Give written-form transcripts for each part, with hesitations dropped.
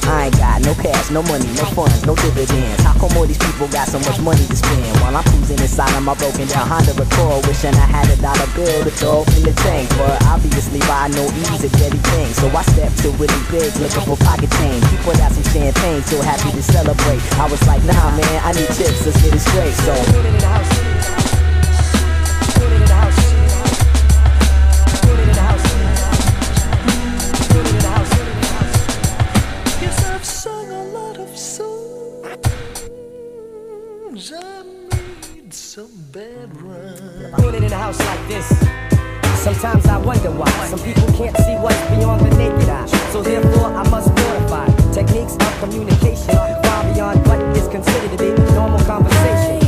I ain't got no cash, no money, no funds, no dividends. How come all these people got so much money to spend? While I'm cruising inside of my broken down Honda Accord, wishing I had $1 bill to throw in the tank. But obviously by no ease a dirty thing, so I stepped to really big, looking for pocket change. He put out some champagne, so happy to celebrate. I was like, nah man, I need chips, let's get it straight. So put it in the house, put it in the house, put it in the house, put it in the house. Yes, I've sung a lot of songs, I made some bad rhymes. Put it in a house like this. Sometimes I wonder why some people can't see what's beyond the naked eye. So therefore I must fortify techniques of communication far beyond what is considered to be normal conversation.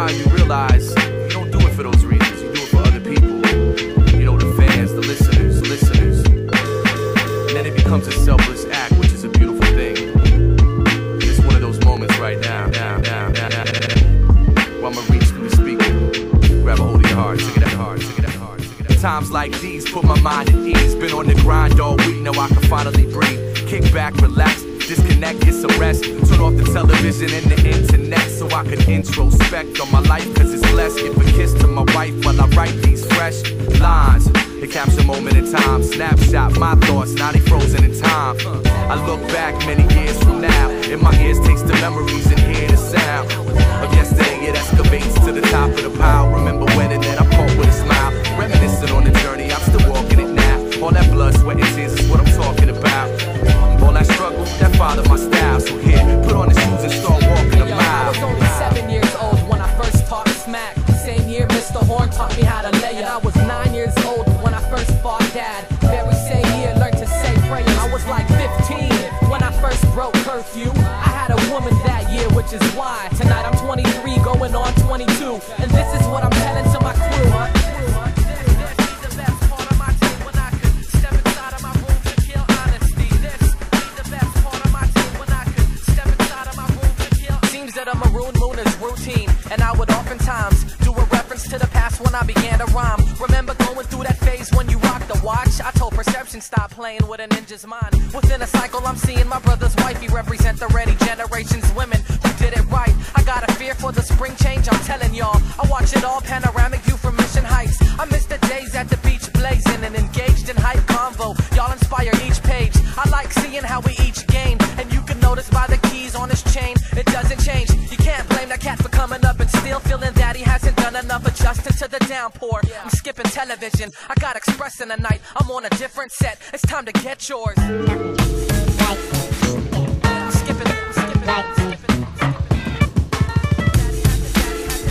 You realize you don't do it for those reasons, you do it for other people. You know, the fans, the listeners. And then it becomes a selfless act, which is a beautiful thing. It's one of those moments right now. While I'ma reach through the speaker, grab a hold of your heart, sing it that hard, sing it that hard, sing it that hard. Times like these put my mind at ease. Been on the grind all week, now I can finally breathe. Kick back, relax, disconnect, get some rest. Turn off the television and the internet so I can introspect on my life, cause it's blessed. Give a kiss to my wife while I write these fresh lines. They capture a moment in time, snapshot my thoughts, now they frozen in time. I look back many years from now, and my ears taste the memories and hear the sound of yesterday. It excavates to the top of the pile. Remember when and then I'm caught with a smile, reminiscing on the journey, I'm still walking it now. All that blood, sweat and tears is what I'm talking about. All that struggle, that followed my style. So here, put on the shoes and start walking a mile. I was only 7 years old when I first taught smack. Same year Mr. Horn taught me how to lay it. I was 9 years old when I first fought dad. Very same year learned to say prayers. I was like 15 when I first broke curfew. I had a woman that year, which is why tonight I'm 23 going on 22. And this is what I'm telling to my crew, huh? And I would oftentimes do a reference to the past when I began to rhyme. Remember going through that phase when you rocked the watch? I told perception stop playing with a ninja's mind. Within a cycle I'm seeing my brother's wifey represent the ready generation's women who did it right. I got a fear for the spring change, I'm telling y'all. I watch it all, panoramic view from Mission Heights. I miss the days at the beach blazing and engaged in hype convo. Y'all inspire each page. I like seeing how we each gain. And you can notice by the keys on his chain, it doesn't change. You can't blame that cat for coming up and still feeling that he hasn't done enough adjusting to the downpour. I'm skipping television, I got Express in the night. I'm on a different set, it's time to get yours.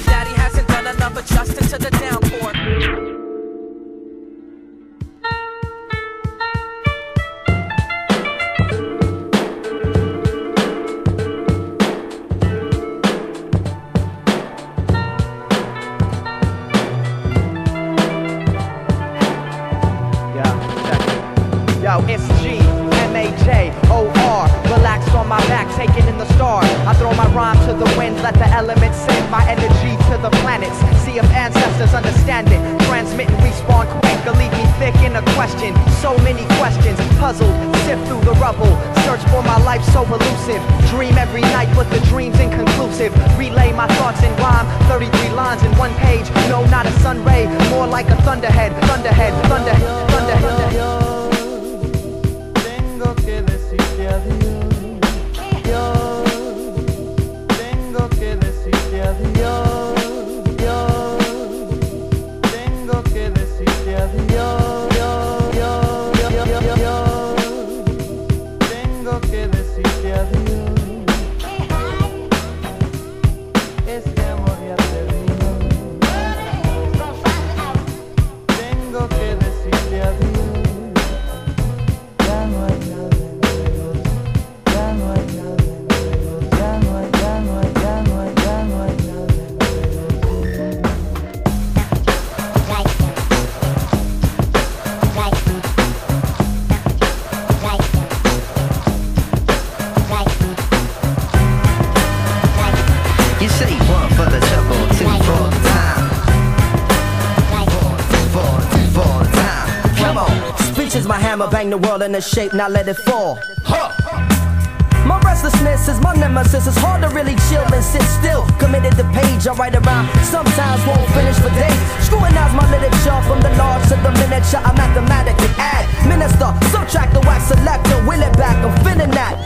Daddy hasn't done enough adjusting to the downpour. Yo, it's G-M-A-J-O-R. Relaxed on my back, taking in the stars. I throw my rhyme to the wind, let the elements send my energy to the planets. See if ancestors understand it. Transmit and respawn quick, or leave me thick in a question. So many questions, puzzled, sift through the rubble. Search for my life so elusive. Dream every night, but the dream's inconclusive. Relay my thoughts in rhyme, 33 lines in one page. No, not a sun ray, more like a thunderhead. Thunderhead, thunderhead, thunderhead. Tengo que decirte adiós, tengo que decirte adiós, tengo que decirte adiós, tengo que decirte adiós, este amor ya terminó. is my hammer, bang the world into shape, now let it fall. My restlessness is my nemesis. It's hard to really chill and sit still. Committed to page, I write around. Sometimes won't finish for days. Scrutinize my literature from the large to the miniature. I mathematically add, minister, subtract the wax selector, will it back. I'm feeling that.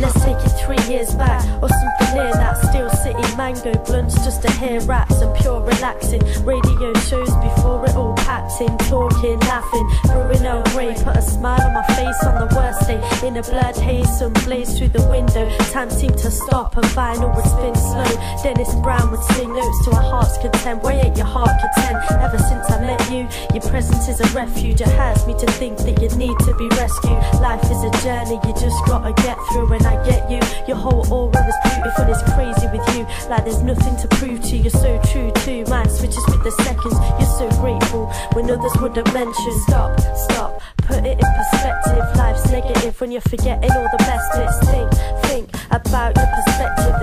Let's take it 3 years back, or something near that. Steel City mango blunts just to hear raps and pure relaxing. Radio shows before it all packed in. Talking, laughing, brewing Earl Grey. Put a smile on my face on the worst day. In a blurred haze, sun blazed through the window. Time seemed to stop and vinyl would spin slow. Dennis Brown would sing notes to our heart's content. Why ain't your heart content? Ever since I met you, your presence is a refuge. It has me to think that you need to be rescued. Life is a journey, you just gotta get through. And I get you, your whole aura is beautiful, it's crazy with you. Like there's nothing to prove to you, you're so true too. Mine switches with the seconds, you're so grateful when others wouldn't mention. Stop, stop, put it in perspective. Life's negative when you're forgetting all the best bits. Think about your perspective.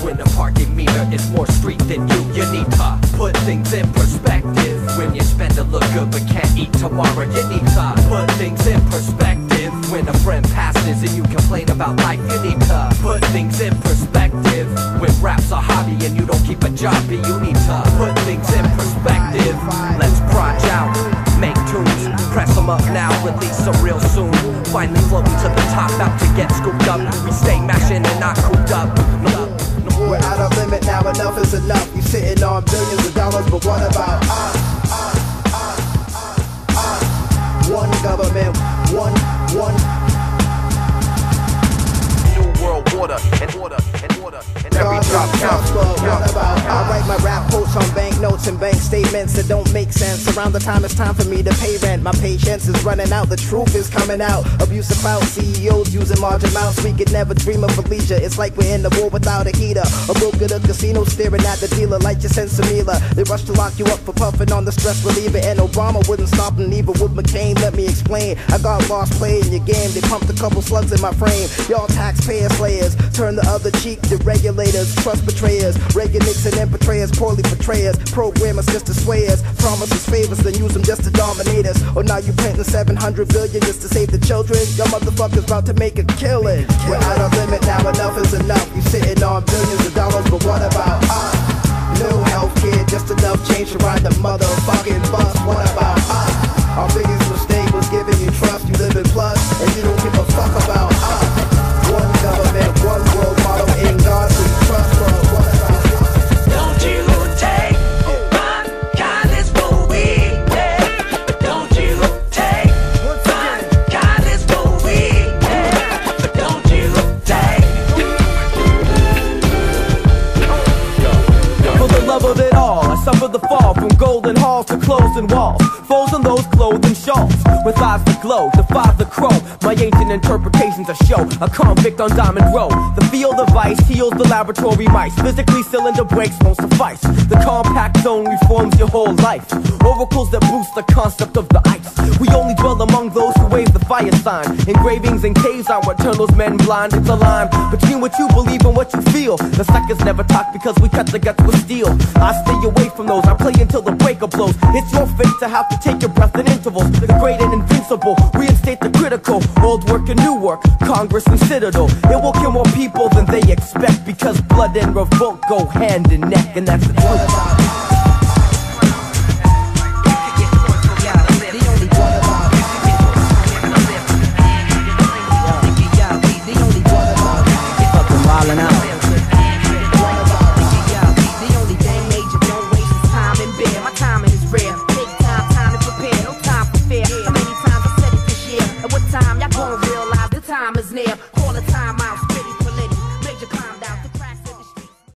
When the parking meter is more street than you need to put things in perspective. When you spend to look good but can't eat tomorrow, you need to put things in perspective. When a friend passes and you complain about life, you need to put things in perspective. When rap's a hobby and you don't keep a job, you need to put things in perspective. Let's branch out, make tunes, press them up now, release them real soon. Finally floating to the top, out to get scooped up. We stay mashing and not cooped up. We're out of limit now, enough is enough. You sitting on billions of dollars, but what about one government, one New world order and order and order. And every drop counts. What about I write my rap quotes on banknotes and bank statements that don't make sense. Around the time it's time for me to pay rent, my patience is running out, the truth is coming out. Abuse of clout, CEOs using large amounts. We could never dream of leisure. It's like we're in the war without a heater. A broke at a casino staring at the dealer like your sensimilla. They rush to lock you up for puffing on the stress reliever, and Obama wouldn't stop and neither would McCain. Let me explain, I got lost playing your game. They pumped a couple slugs in my frame. Y'all taxpayer slayers, turn the other cheek to regulators, trust betrayers, Reagan, Nixon, and betrayers, poorly portrayers, programmers just to sway us, promise us favors, then use them just to dominate us. Or now you printing 700 billion just to save the children. Y'all motherfuckers about to make a killing. We're out of limit now, enough is enough. You sitting on billions of dollars, but what about no healthcare, just enough change to ride the motherfucking bus. What about our biggest mistake was giving you trust. You live in plus, and you don't give a fuck about one government, one world model in God, so you trust, bro. What about Don't you take my kindness for weakness. Don't you take my kindness for weakness. Don't you take. For the love of it all, I suffer the fall from golden halls to closing walls. Foes in those clothed in shawls, with eyes that glow, defy the crow. My ancient interpretations are show a convict on Diamond Road. The field of ice heals the laboratory mice. Physically, cylinder breaks won't suffice. The compact zone reforms your whole life. Oracles that boost the concept of the ice. We only dwell among those who wave the fire sign. Engravings and caves are what turn those men blind. It's a line between what you believe and what you feel. The suckers never talk because we cut the guts with steel. I stay away from those, I play until the breaker blows. It's your fate to have to take your breath in intervals. The great and invincible, reinstate the critical. Old work and new work, Congress and Citadel. It will kill more people than they expect, because blood and revolt go hand in neck, and that's the truth.